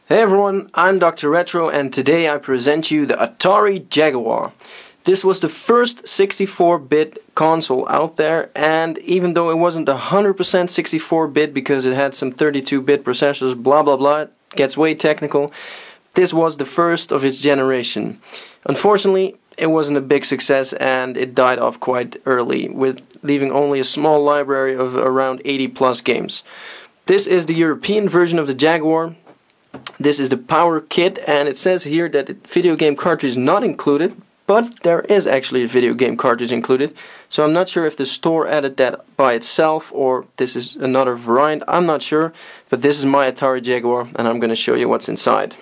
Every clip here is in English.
Hey everyone, I'm Dr. Retro and today I present you the Atari Jaguar. This was the first 64-bit console out there, and even though it wasn't 100% 64-bit because it had some 32-bit processors, blah blah blah, it gets way technical, this was the first of its generation. Unfortunately, it wasn't a big success and it died off quite early, with leaving only a small library of around 80 plus games. This is the European version of the Jaguar. This is the power kit, and it says here that video game cartridge is not included, but there is actually a video game cartridge included. So I'm not sure if the store added that by itself or this is another variant. I'm not sure, but this is my Atari Jaguar and I'm going to show you what's inside.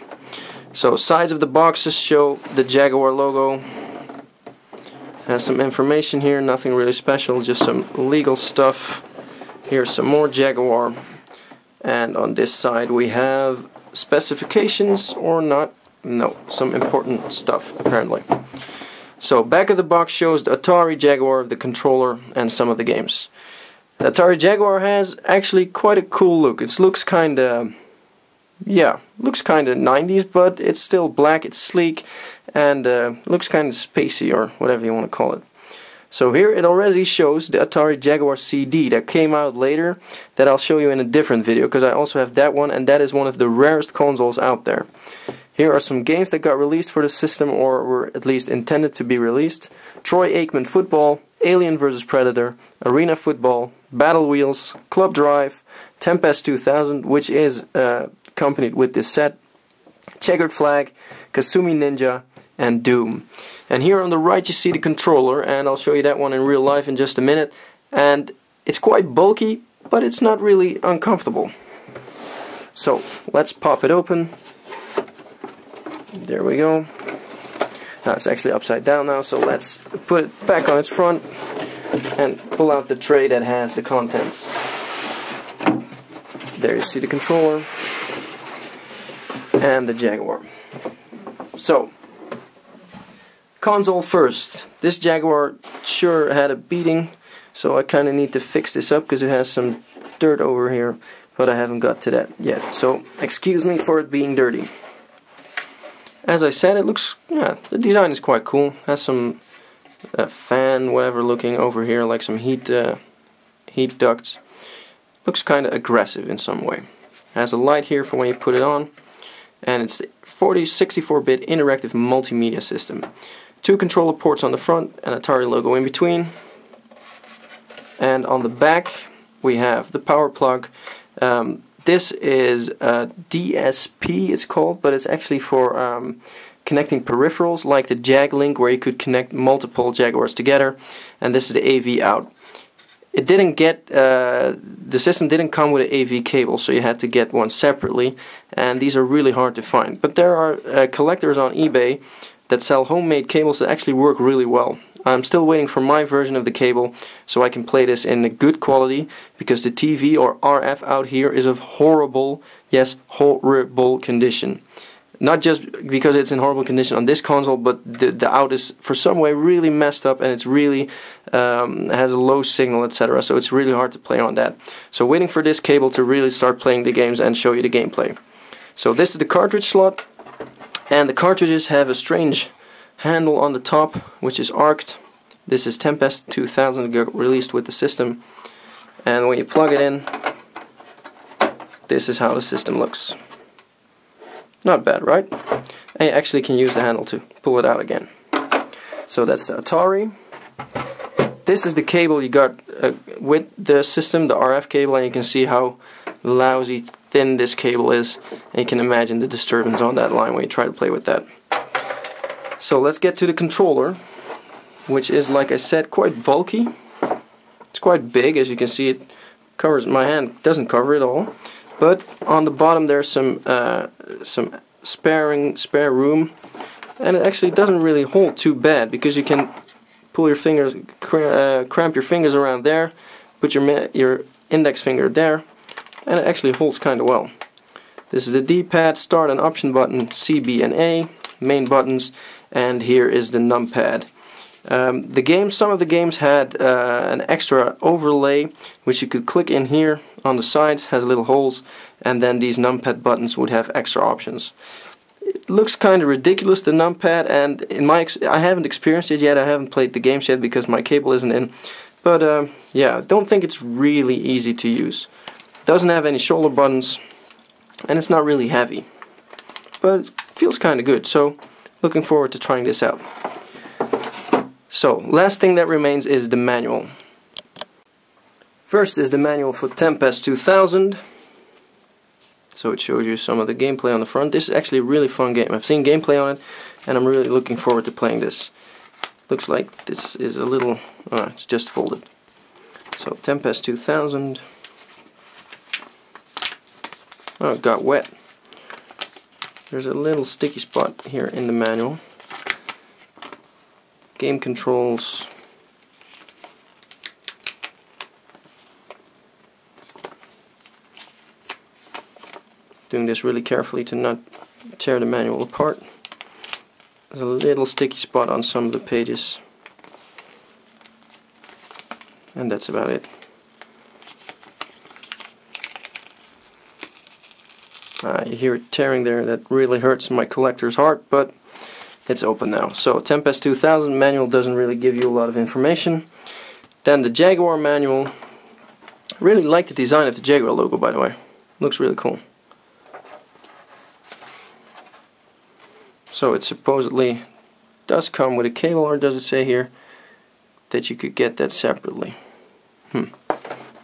So sides of the boxes show the Jaguar logo. Has some information here, nothing really special, just some legal stuff. Here's some more Jaguar. And on this side we have specifications or not, no, some important stuff apparently. So back of the box shows the Atari Jaguar, the controller, and some of the games. The Atari Jaguar has actually quite a cool look. It looks kinda, looks kinda 90s, but it's still black, it's sleek, and looks kinda spacey, or whatever you want to call it. So here it already shows the Atari Jaguar CD that came out later, that I'll show you in a different video, because I also have that one, and that is one of the rarest consoles out there. Here are some games that got released for the system, or were at least intended to be released. Troy Aikman Football, Alien vs Predator, Arena Football, Battle Wheels, Club Drive, Tempest 2000, which is accompanied with this set, Checkered Flag, Kasumi Ninja, and Doom. And here on the right you see the controller, and I'll show you that one in real life in just a minute. And it's quite bulky, but it's not really uncomfortable. So let's pop it open. There we go. Now it's actually upside down now, so let's put it back on its front and pull out the tray that has the contents. There you see the controller and the Jaguar. So, console first. This Jaguar sure had a beating, so I kind of need to fix this up because it has some dirt over here, but I haven't got to that yet. So, excuse me for it being dirty. As I said, it looks, the design is quite cool. Has some fan, whatever, looking over here, like some heat ducts. Looks kind of aggressive in some way. Has a light here for when you put it on, and it's the 64-bit interactive multimedia system. 2 controller ports on the front, an Atari logo in between, and on the back we have the power plug. This is DSP, it's called, but it's actually for connecting peripherals like the JagLink, where you could connect multiple Jaguars together, and this is the AV out. It didn't get, the system didn't come with an AV cable, so you had to get one separately, and these are really hard to find. But there are collectors on eBay that sell homemade cables that actually work really well. I'm still waiting for my version of the cable so I can play this in a good quality, because the TV or RF out here is of horrible, yes, horrible condition. Not just because it's in horrible condition on this console, but the out is for some way really messed up, and it's really has a low signal, etc. So it's really hard to play on that. So waiting for this cable to really start playing the games and show you the gameplay. So this is the cartridge slot, and the cartridges have a strange handle on the top, which is arced. This is Tempest 2000, got released with the system, and when you plug it in, this is how the system looks. Not bad, right? And you actually can use the handle to pull it out again. So that's the Atari. This is the cable you got with the system, the RF cable, and you can see how lousy thin this cable is, and you can imagine the disturbance on that line when you try to play with that. So let's get to the controller, which is, like I said, quite bulky. It's quite big, as you can see. It covers my hand, doesn't cover it all, but on the bottom there's some spare room, and it actually doesn't really hold too bad, because you can pull your fingers, cramp your fingers around there, put your index finger there, and it actually holds kind of well. This is the D-pad, start and option button, C, B, and A, main buttons, and here is the Numpad. Some of the games had an extra overlay which you could click in here on the sides, has little holes, and then these numpad buttons would have extra options. It looks kind of ridiculous, the numpad, and I haven't experienced it yet. I haven't played the games yet because my cable isn't in. But yeah, I don't think it's really easy to use. Doesn't have any shoulder buttons, and it's not really heavy. But it feels kind of good, so looking forward to trying this out. So, last thing that remains is the manual. First is the manual for Tempest 2000. So it shows you some of the gameplay on the front. This is actually a really fun game. I've seen gameplay on it, and I'm really looking forward to playing this. Looks like this is a little... it's just folded. So, Tempest 2000. Oh, it got wet. There's a little sticky spot here in the manual. Game controls. Doing this really carefully to not tear the manual apart. There's a little sticky spot on some of the pages. And that's about it. You hear it tearing there. That really hurts my collector's heart, but it's open now. So Tempest 2000 manual doesn't really give you a lot of information. Then the Jaguar manual. I really like the design of the Jaguar logo, by the way. Looks really cool. So it supposedly does come with a cable, or does it say here that you could get that separately?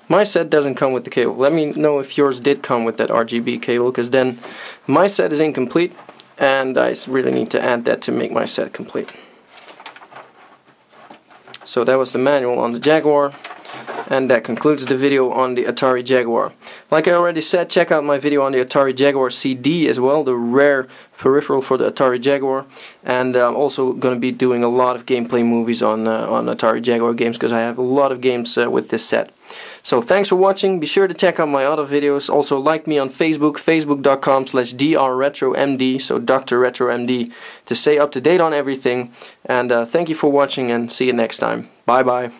My set doesn't come with the cable. Let me know if yours did come with that RGB cable, because then my set is incomplete, and I really need to add that to make my set complete. So that was the manual on the Jaguar, and that concludes the video on the Atari Jaguar. Like I already said, check out my video on the Atari Jaguar CD as well, the rare peripheral for the Atari Jaguar. And I'm also going to be doing a lot of gameplay movies on Atari Jaguar games, because I have a lot of games with this set. So thanks for watching. Be sure to check out my other videos. Also like me on Facebook, facebook.com/drretromd, so dr.retro to stay up to date on everything. And thank you for watching, and see you next time. Bye bye.